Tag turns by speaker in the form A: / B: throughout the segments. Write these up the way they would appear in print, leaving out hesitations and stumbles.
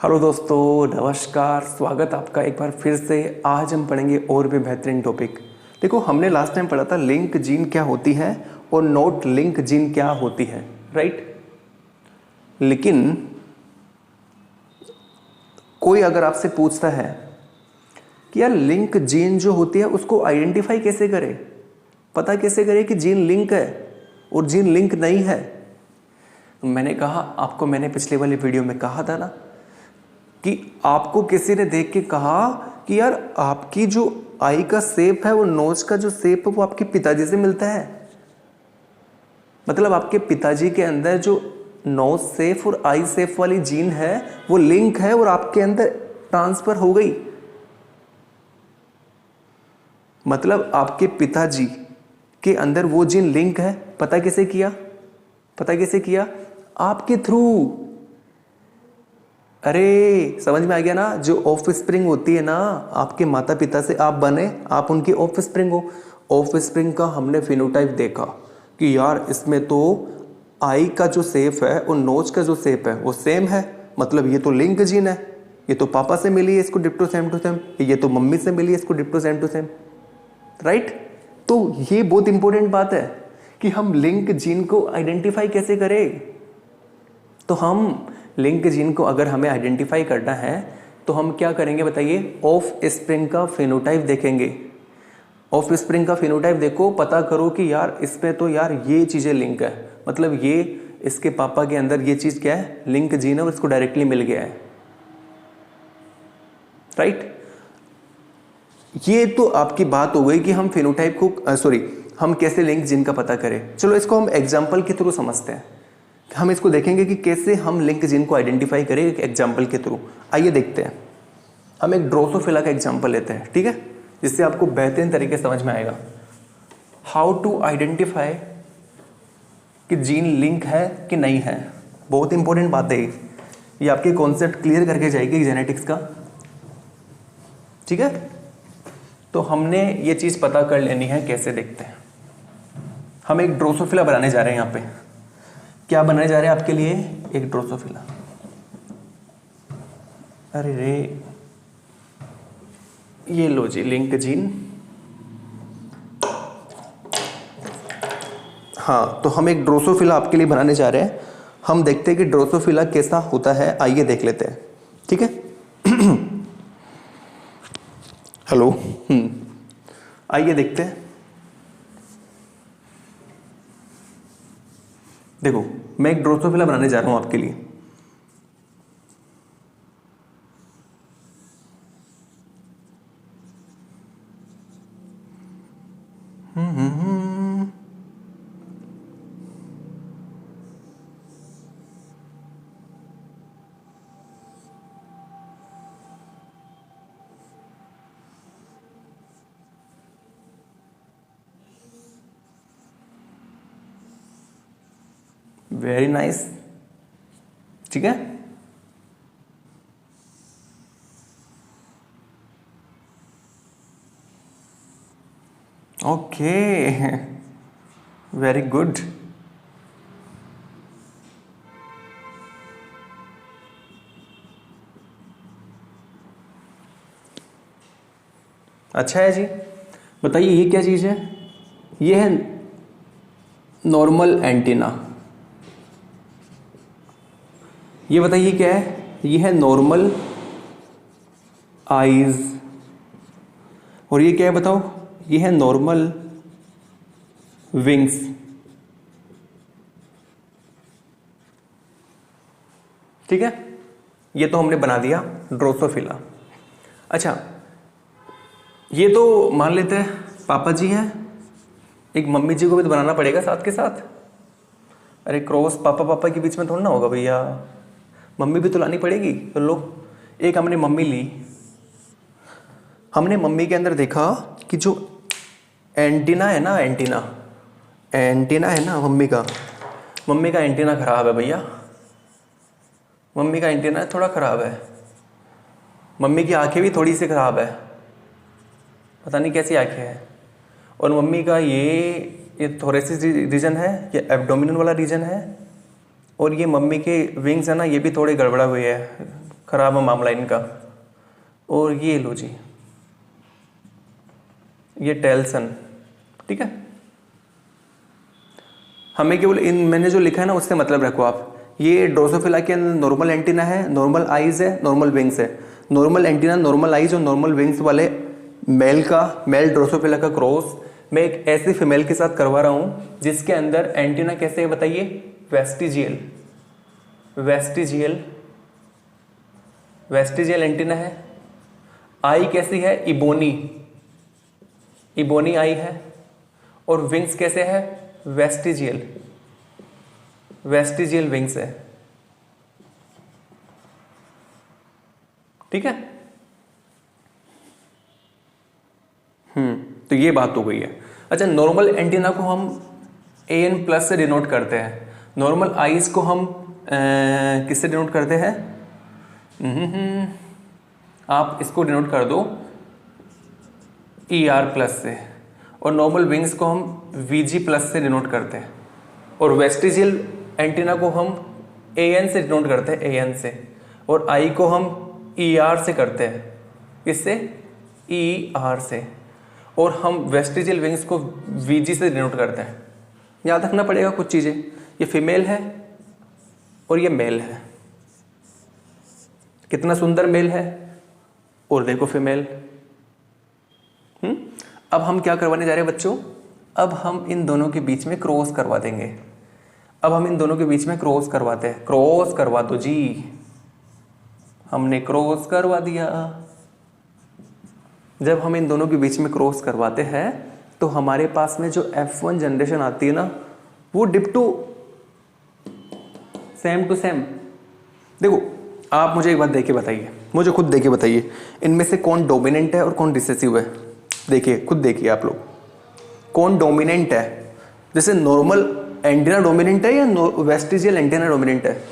A: Hello दोस्तों, नमस्कार। स्वागत आपका एक बार फिर से। आज हम पढ़ेंगे और भी बेहतरीन टॉपिक। देखो, हमने लास्ट टाइम पढ़ा था लिंक जीन क्या होती है और नॉट लिंक जीन क्या होती है, राइट। लेकिन कोई अगर आपसे पूछता है कि यार लिंक जीन जो होती है उसको आइडेंटिफाई कैसे करें, पता कैसे करें कि जीन लिंक है और जीन लिंक नहीं है। मैंने कहा आपको, मैंने पिछले वाले वीडियो में कहा था ना कि आपको किसी ने देख के कहा कि यार आपकी जो आई का शेप है, वो नोज का जो शेप है वो आपके पिताजी से मिलता है। मतलब आपके पिताजी के अंदर जो नोज शेप और आई शेप वाली जीन है वो लिंक है और आपके अंदर ट्रांसफर हो गई। मतलब आपके पिताजी के अंदर वो जीन लिंक है। पता कैसे किया? पता कैसे किया? आपके थ्रू। अरे समझ में आ गया ना? जो ऑफ स्प्रिंग होती है ना, आपके माता पिता से आप बने, आप उनकी ऑफ स्प्रिंग हो। ऑफ स्प्रिंग का हमने फिनोटाइप देखा कि यार इसमें तो आई का जो शेप है और नोज का जो शेप है वो सेम है। मतलब ये तो लिंक जीन है। ये तो पापा से मिली है इसको डिप्टो सेम टू सेम, ये तो मम्मी से मिली है इसको डिप्टो सेम टू सेम, राइट। तो ये बहुत इंपॉर्टेंट बात है कि हम लिंक जीन को आइडेंटिफाई कैसे करें। तो हम लिंक जीन को अगर हमें आइडेंटिफाई करना है तो हम क्या करेंगे बताइए? ऑफ स्प्रिंग का फिनोटाइप देखेंगे। ऑफ स्प्रिंग का फिनोटाइप देखो, पता करो कि यार इसमें तो यार ये चीज़ें लिंक है। मतलब ये इसके पापा के अंदर ये चीज़ क्या है? लिंक जीन है और इसको डायरेक्टली मिल गया है, राइट। ये तो आपकी बात हो गई कि हम फिनोटाइप को हम कैसे लिंक जीन का पता करें। चलो इसको हम एग्जाम्पल के थ्रू समझते हैं। हम इसको देखेंगे कि कैसे हम लिंक जीन को आइडेंटिफाई करें एक एग्जाम्पल के थ्रू। आइए देखते हैं। हम एक ड्रोसोफिला का एग्जाम्पल लेते हैं, ठीक है, जिससे आपको बेहतरीन तरीके से समझ में आएगा हाउ टू आइडेंटिफाई कि जीन लिंक है कि नहीं है। बहुत इंपॉर्टेंट बात है ये आपके कॉन्सेप्ट क्लियर करके जाएगी जेनेटिक्स का, ठीक है। तो हमने ये चीज़ पता कर लेनी है। कैसे देखते हैं? हम एक ड्रोसोफिला बनाने जा रहे हैं। यहाँ पे क्या बनाने जा रहे हैं आपके लिए? एक ड्रोसोफिला। अरे रे, ये लो जी लिंक जीन। हाँ, तो हम एक ड्रोसोफिला आपके लिए बनाने जा रहे हैं। हम देखते हैं कि ड्रोसोफिला कैसा होता है। आइए देख लेते हैं, ठीक है। हेलो, आइए देखते हैं। देखो, मैं एक ड्रोसोफिला बनाने जा रहा हूं आपके लिए। वेरी नाइस, ठीक है। Okay, very good. अच्छा है जी। बताइए ये क्या चीज़ है? ये है नॉर्मल एंटीना। ये बताइए क्या है? ये है नॉर्मल आईज। और ये क्या है बताओ? ये है नॉर्मल विंग्स। ठीक है, ये तो हमने बना दिया ड्रोसोफिला। अच्छा, ये तो मान लेते हैं पापा जी हैं। एक मम्मी जी को भी तो बनाना पड़ेगा साथ के साथ। अरे क्रॉस पापा पापा के बीच में थोड़ा ना होगा भैया, मम्मी भी तो लानी पड़ेगी। तो लो, एक हमने मम्मी ली। हमने मम्मी के अंदर देखा कि जो एंटीना है ना, एंटीना है ना मम्मी का एंटीना खराब है भैया। मम्मी का एंटीना थोड़ा खराब है। मम्मी की आंखें भी थोड़ी सी खराब है, पता नहीं कैसी आंखें हैं। और मम्मी का ये थोरेसिस रीजन है, ये एब्डोमिनल वाला रीजन है। और ये मम्मी के विंग्स है ना, ये भी थोड़े गड़बड़ा हुए है, खराब है मामला इनका। और ये लो जी, ये टेल्सन, ठीक है। हमें केवल इन मैंने जो लिखा है ना उससे मतलब रखो आप। ये ड्रोसोफिला के अंदर नॉर्मल एंटीना है, नॉर्मल आईज है, नॉर्मल विंग्स है। नॉर्मल एंटीना, नॉर्मल आईज और नॉर्मल विंग्स वाले मेल ड्रोसोफिला का क्रॉस मैं एक ऐसी फीमेल के साथ करवा रहा हूं जिसके अंदर एंटीना कैसे है बताइए, वेस्टिजियल, वेस्टिजियल, वेस्टिजियल एंटीना है। आई कैसी है, इबोनी, इबोनी आई है। और विंग्स कैसे है, वेस्टिजियल, वेस्टिजियल विंग्स है, ठीक है। तो ये बात हो गई है। अच्छा, नॉर्मल एंटीना को हम AN+ से डिनोट करते हैं। नॉर्मल आईज को हम किससे डिनोट करते हैं, आप इसको डिनोट कर दो ER+ से। और नॉर्मल विंग्स को हम VG+ से डिनोट करते हैं। और वेस्टिजियल एंटीना को हम AN से डिनोट करते हैं, AN से। और आई को हम ER से करते हैं, किससे, ER से। और हम वेस्टिजियल विंग्स को VG से डिनोट करते हैं। याद रखना पड़ेगा कुछ चीज़ें। ये फीमेल है और ये मेल है। कितना सुंदर मेल है और देखो फीमेल। अब हम क्या करवाने जा रहे हैं बच्चों, अब हम इन दोनों के बीच में क्रॉस करवा देंगे। अब हम इन दोनों के बीच में क्रॉस करवाते हैं। क्रॉस करवा दो जी, हमने क्रॉस करवा दिया। जब हम इन दोनों के बीच में क्रॉस करवाते हैं तो हमारे पास में जो F1 जनरेशन आती है ना, वो डिप्टो सेम टू सेम। देखो, आप मुझे एक बात देख के बताइए, मुझे खुद देख के बताइए, इनमें से कौन डोमिनेंट है और कौन रिसेसिव है। देखिए, खुद देखिए आप लोग, कौन डोमिनेंट है। जैसे नॉर्मल एंटीना डोमिनेंट है या वेस्टिजियल एंटीना डोमिनेंट है,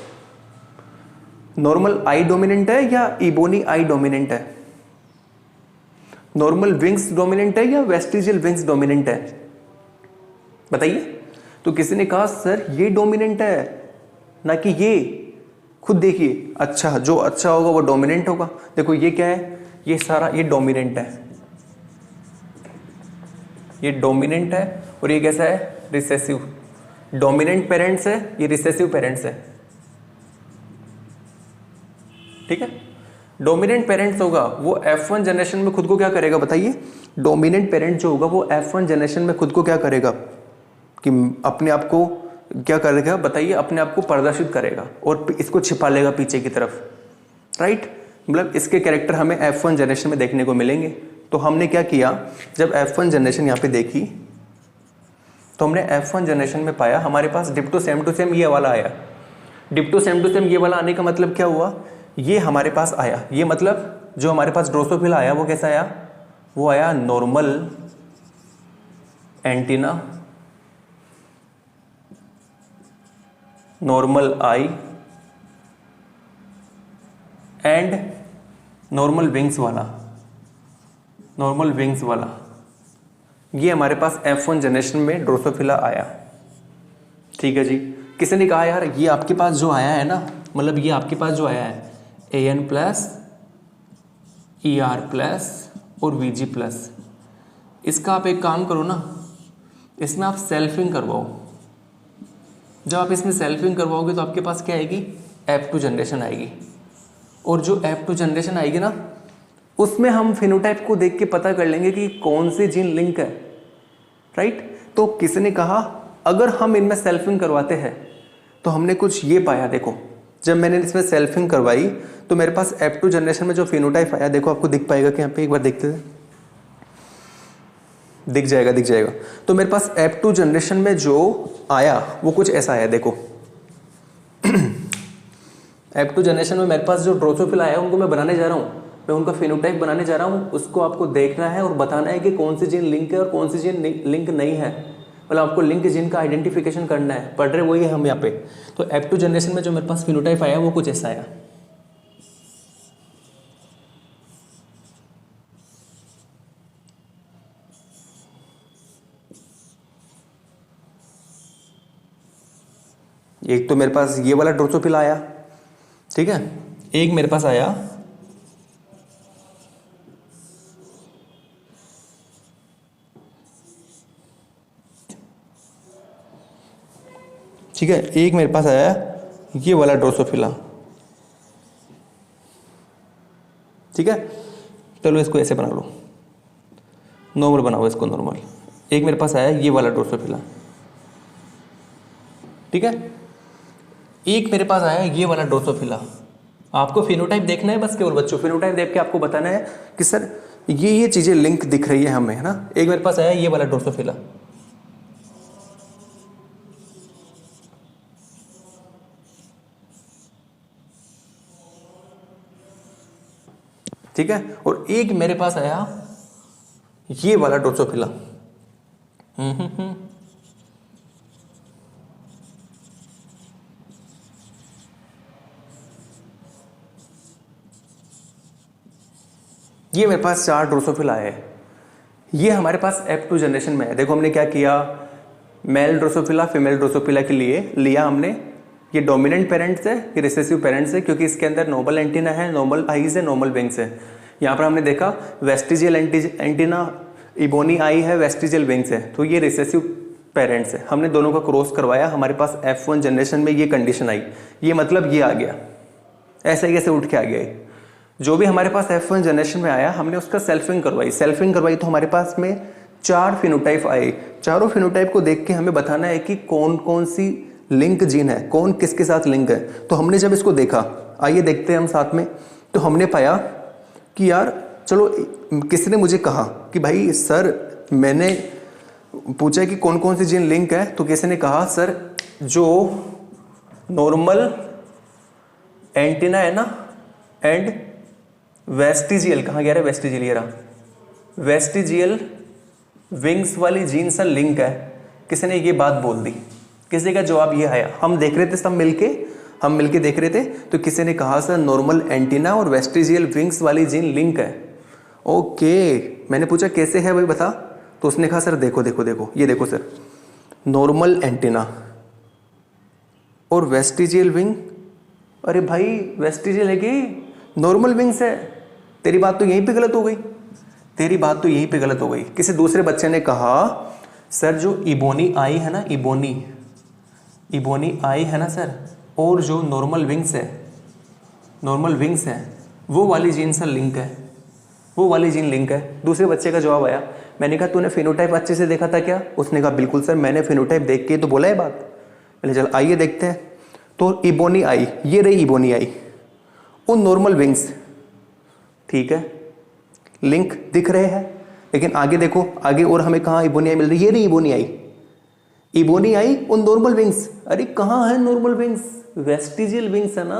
A: नॉर्मल आई डोमिनेंट है या इबोनी आई डोमिनेंट है, नॉर्मल विंग्स डोमिनेंट है या वेस्टिजियल विंग्स डोमिनेंट है, बताइए। तो किसी ने कहा सर ये डोमिनेंट है ना कि ये। खुद देखिए, अच्छा जो अच्छा होगा वो डोमिनेंट होगा। देखो ये क्या है, ये सारा ये डोमिनेंट है, ये डोमिनेंट है। और ये कैसा है, रिसेसिव। डोमिनेंट पेरेंट्स है, ये रिसेसिव पेरेंट्स है, ठीक है। डोमिनेंट पेरेंट्स होगा वो F1 जनरेशन में खुद को क्या करेगा बताइए। डोमिनेंट पेरेंट जो होगा वो F1 जनरेशन में खुद को क्या करेगा कि अपने आप को क्या करेगा बताइए, अपने आप को प्रदर्शित करेगा और इसको छिपा लेगा पीछे की तरफ, राइट। मतलब इसके कैरेक्टर हमें F1 जनरेशन में देखने को मिलेंगे। तो हमने क्या किया, जब F1 जनरेशन यहाँ पे देखी तो हमने F1 जनरेशन में पाया हमारे पास डिप्टो सेम टू सेम ये वाला आया। डिप्टो सेम टू सेम ये वाला आने का मतलब क्या हुआ, ये हमारे पास आया। ये मतलब जो हमारे पास ड्रोसोफिला आया वो कैसा आया, वो आया normal antenna, normal I and normal wings वाला, नॉर्मल विंग्स वाला। ये हमारे पास F1 जनरेशन में ड्रोसोफिला आया, ठीक है जी। किसी ने कहा यार ये आपके पास जो आया है ना, मतलब ये आपके पास जो आया है AN+, ER+ और VG+, इसका आप एक काम करो ना, इसमें आप सेल्फिंग करवाओ। जब आप इसमें सेल्फिंग करवाओगे तो आपके पास क्या आएगी, F2 जनरेशन आएगी। और जो F2 जनरेशन आएगी ना, उसमें हम फिनोटाइप को देख के पता कर लेंगे कि कौन सी जीन लिंक है, राइट। तो किसी ने कहा अगर हम इनमें सेल्फिंग करवाते हैं तो हमने कुछ ये पाया। देखो, जब मैंने इसमें सेल्फिंग करवाई तो मेरे पास F2 जनरेशन में जो फिनोटाइप आया, देखो आपको दिख पाएगा कि यहाँ पे एक बार देखते थे, दिख जाएगा। तो मेरे पास F2 जनरेशन में जो आया वो कुछ ऐसा आया। देखो F2 जनरेशन में मेरे पास जो ड्रोसोफिला आया उनको मैं बनाने जा रहा हूँ, मैं उनका फिनोटाइप बनाने जा रहा हूँ। उसको आपको देखना है और बताना है कि कौन सी जीन लिंक है और कौन सी जीन लिंक नहीं है। मतलब आपको लिंक जीन का आइडेंटिफिकेशन करना है। पढ़ रहे वही है हम यहाँ पे। तो F2 जनरेशन में जो मेरे पास फिनोटाइप आया वो कुछ ऐसा आया। एक तो मेरे पास ये वाला ड्रोसोफिला आया, ठीक है। एक मेरे पास आया ठीक है, एक मेरे पास आया ये वाला ड्रोसोफिला, ठीक है। चलो इसको ऐसे बना लो, नॉर्मल बनाओ इसको नॉर्मल। एक मेरे पास आया ये वाला ड्रोसोफिला, ठीक है। एक मेरे पास आया ये वाला ड्रोसोफिला। आपको फिनोटाइप देखना है बस केवल बच्चों, फिनोटाइप देख के आपको बताना है कि सर ये चीजें लिंक दिख रही है हमें, है ना। एक मेरे पास आया ये वाला ड्रोसोफिला, ठीक है। और एक मेरे पास आया ये वाला ड्रोसोफिला, ये मेरे पास 4 ड्रोसोफिला है। ये हमारे पास F2 जनरेशन में है। देखो हमने क्या किया, मेल ड्रोसोफिला फीमेल ड्रोसोफिला के लिए लिया हमने, ये डोमिनेंट पेरेंट्स है, ये रिसेसिव पेरेंट्स है, क्योंकि इसके अंदर नॉर्मल एंटीना है, नॉर्मल आईज है, नॉर्मल विंग्स है। यहाँ पर हमने देखा वेस्टिजियल एंटीना, इबोनी आई है, वेस्टिजियल विंग्स है, तो ये रिसेसिव पेरेंट्स है। हमने दोनों का क्रॉस करवाया, हमारे पास F1 जनरेशन में ये कंडीशन आई, ये मतलब ये आ गया, ऐसे कैसे उठ के आ गया। जो भी हमारे पास F1 जनरेशन में आया हमने उसका सेल्फिंग करवाई तो हमारे पास में 4 फिनोटाइप आए। चारों फिनोटाइप को देख के हमें बताना है कि कौन कौन सी लिंक जीन है, कौन किसके साथ लिंक है। तो हमने जब इसको देखा, आइए देखते हैं हम साथ में, तो हमने पाया कि यार चलो, किसी ने मुझे कहा कि भाई सर, मैंने पूछा कि कौन कौन सी जीन लिंक है, तो किसी ने कहा सर जो नॉर्मल एंटीना है ना एंड वेस्टिजियल, कहाँ गया रे वेस्टिजियल, ये रहा वेस्टिजियल विंग्स वाली जीन से लिंक है। किसी ने ये बात बोल दी, किसी का जवाब ये आया, हम देख रहे थे सब मिलके देख रहे थे, तो किसी ने कहा सर नॉर्मल एंटीना और वेस्टिजियल विंग्स वाली जीन लिंक है। ओके, मैंने पूछा कैसे है भाई बता, तो उसने कहा सर देखो देखो देखो, ये देखो सर, नॉर्मल एंटीना और वेस्टिजियल विंग, अरे भाई वेस्टिजियल है कि नॉर्मल विंग्स है। तेरी बात तो यहीं पे गलत हो गई, किसी दूसरे बच्चे ने कहा सर जो इबोनी आई है ना, इबोनी आई है ना सर, और जो नॉर्मल विंग्स है वो वाली जीन से लिंक है, दूसरे बच्चे का जवाब आया। मैंने कहा तूने फिनोटाइप अच्छे से देखा था क्या? उसने कहा बिल्कुल सर, मैंने फिनोटाइप देख के तो बोला है बात। मैंने चल आइए देखते हैं। तो इबोनी आई, ये रही इबोनी आई, वो नॉर्मल विंग्स, ठीक है, लिंक दिख रहे हैं। लेकिन आगे देखो, आगे और हमें कहाँ इबोनी आई मिल रही है, ये रही इबोनी आई और नॉर्मल विंग्स। अरे कहाँ है नॉर्मल विंग्स? वेस्टिजियल विंग्स है ना।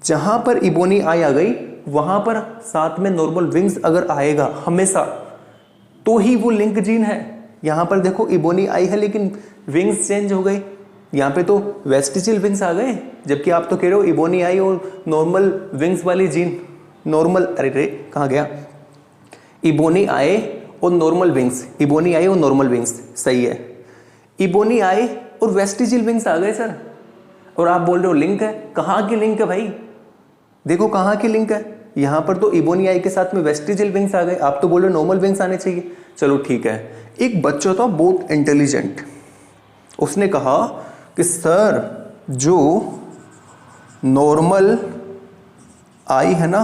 A: जहां पर इबोनी आई आ गई वहां पर साथ में नॉर्मल विंग्स अगर आएगा हमेशा, तो ही वो लिंक जीन है। यहां पर देखो इबोनी आई है लेकिन विंग्स चेंज हो गए, यहाँ पे तो वेस्टिजियल विंग्स आ गए, जबकि आप तो कह रहे हो इबोनी आई और नॉर्मल विंग्स वाली जीन, नॉर्मल, अरे रे कहाँ गया, इबोनी आए और नॉर्मल विंग्स, इबोनी आई और नॉर्मल विंग्स, सही है। इबोनी आई और वेस्टिजियल विंग्स आ गए सर, और आप बोल रहे हो लिंक है। कहाँ की लिंक है भाई? देखो कहाँ की लिंक है, यहाँ पर तो इबोनी आई के साथ में वेस्टिजियल विंग्स आ गए, आप तो बोल रहे हो नॉर्मल विंग्स आने चाहिए। चलो ठीक है। एक बच्चा था बहुत इंटेलिजेंट, उसने कहा कि सर जो नॉर्मल आई है ना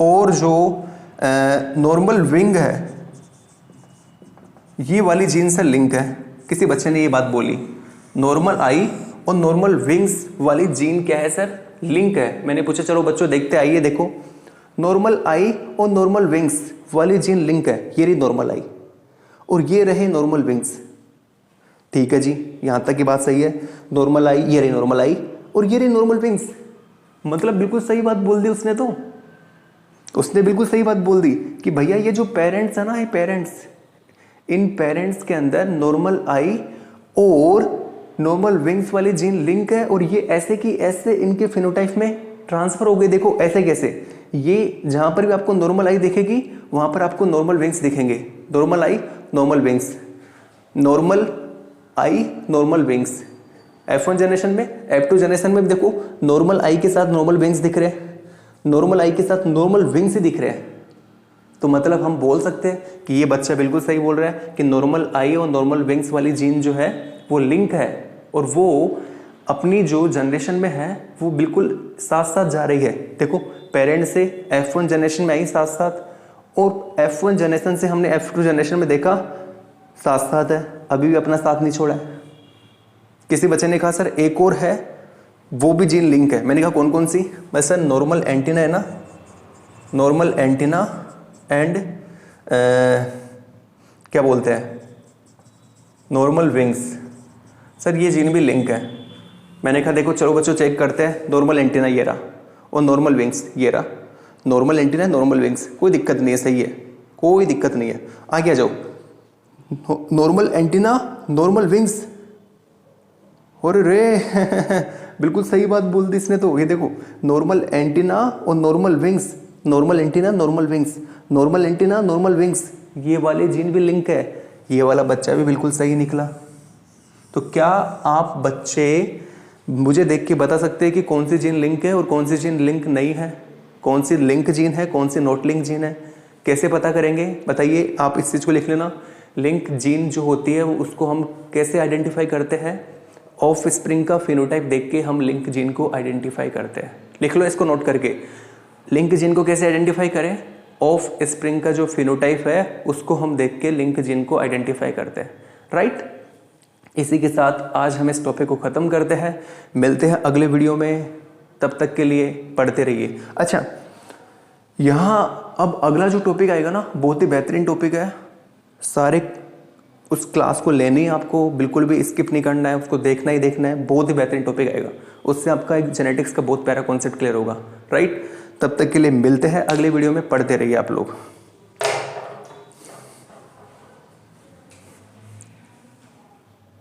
A: और जो नॉर्मल विंग है, ये वाली जीन से लिंक है। किसी बच्चे ने ये बात बोली, नॉर्मल आई और नॉर्मल विंग्स वाली जीन क्या है सर? लिंक है। मैंने पूछा चलो बच्चों देखते, आइए देखो, नॉर्मल आई और नॉर्मल विंग्स वाली जीन लिंक है। ये रही नॉर्मल आई और ये रहे नॉर्मल विंग्स, ठीक है जी, यहां तक की बात सही है। नॉर्मल आई, ये रही नॉर्मल आई और ये रही नॉर्मल विंग्स, मतलब बिल्कुल सही बात बोल दी उसने। तो उसने बिल्कुल सही बात बोल दी कि भैया ये जो पेरेंट्स है ना, ये पेरेंट्स, इन पेरेंट्स के अंदर नॉर्मल आई और नॉर्मल विंग्स वाली जीन लिंक है, और ये ऐसे की ऐसे इनके फिनोटाइप में ट्रांसफर हो गए। देखो ऐसे कैसे, ये जहां पर भी आपको नॉर्मल आई दिखेगी वहां पर आपको नॉर्मल विंग्स दिखेंगे। नॉर्मल आई, नॉर्मल विंग्स, नॉर्मल आई, नॉर्मल विंग्स, F1 जनरेशन में, F2 जनरेशन में देखो नॉर्मल आई के साथ नॉर्मल विंग्स दिख रहे हैं, नॉर्मल आई के साथ नॉर्मल विंग्स ही दिख रहे हैं। तो मतलब हम बोल सकते हैं कि ये बच्चा बिल्कुल सही बोल रहा है कि नॉर्मल आई और नॉर्मल विंग्स वाली जीन जो है वो लिंक है, और वो अपनी जो जनरेशन में है वो बिल्कुल साथ साथ जा रही है। देखो पेरेंट से F1 जनरेशन में आई साथ साथ, और F1 जनरेशन से हमने F2 जनरेशन में देखा साथ साथ है, अभी भी अपना साथ नहीं छोड़ा है। किसी बच्चे ने कहा सर एक और है वो भी जीन लिंक है। मैंने कहा कौन कौन सी? मैं सर नॉर्मल एंटीना है ना, नॉर्मल एंटीना एंड क्या बोलते हैं, नॉर्मल विंग्स। सर ये जीन भी लिंक है। मैंने कहा देखो चलो बच्चों चेक करते हैं, नॉर्मल एंटीना ये रहा और नॉर्मल विंग्स ये रहा, नॉर्मल एंटीना नॉर्मल विंग्स, कोई दिक्कत नहीं है, सही है, कोई दिक्कत नहीं है। आगे आ जाओ, नॉर्मल एंटीना नॉर्मल विंग्स, और रे बिल्कुल सही बात बोल दी इसने तो। ये देखो नॉर्मल एंटीना और normal wings, normal antenna normal wings, normal antenna normal wings, ये वाले जीन भी लिंक है। ये वाला बच्चा भी बिल्कुल सही निकला। तो क्या आप बच्चे मुझे देख के बता सकते हैं कि कौन सी जीन लिंक है और कौन सी जीन लिंक नहीं है, कौन सी लिंक जीन है कौन सी नॉट लिंक जीन है? कैसे पता करेंगे बताइए, आप इस चीज़ को लिख लेना। लिंक जीन जो होती है उसको हम कैसे आइडेंटिफाई करते हैं? ऑफ स्प्रिंग का फिनोटाइप देख के हम लिंक जीन को आइडेंटिफाई करते हैं। लिख लो इसको नोट करके, लिंक जीन को कैसे आइडेंटिफाई करें? ऑफ स्प्रिंग का जो फिनोटाइप है उसको हम देख के लिंक जीन को आइडेंटिफाई करते हैं, राइट। इसी के साथ आज हम इस टॉपिक को ख़त्म करते हैं, मिलते हैं अगले वीडियो में, तब तक के लिए पढ़ते रहिए। अच्छा, यहाँ अब अगला जो टॉपिक आएगा ना बहुत ही बेहतरीन टॉपिक है, सारे उस क्लास को लेनी है आपको, बिल्कुल भी स्किप नहीं करना है, उसको देखना ही देखना है, बहुत ही बेहतरीन टॉपिक आएगा, उससे आपका एक जेनेटिक्स का बहुत प्यारा कॉन्सेप्ट क्लियर होगा, राइट। तब तक के लिए मिलते हैं अगले वीडियो में, पढ़ते रहिए आप लोग।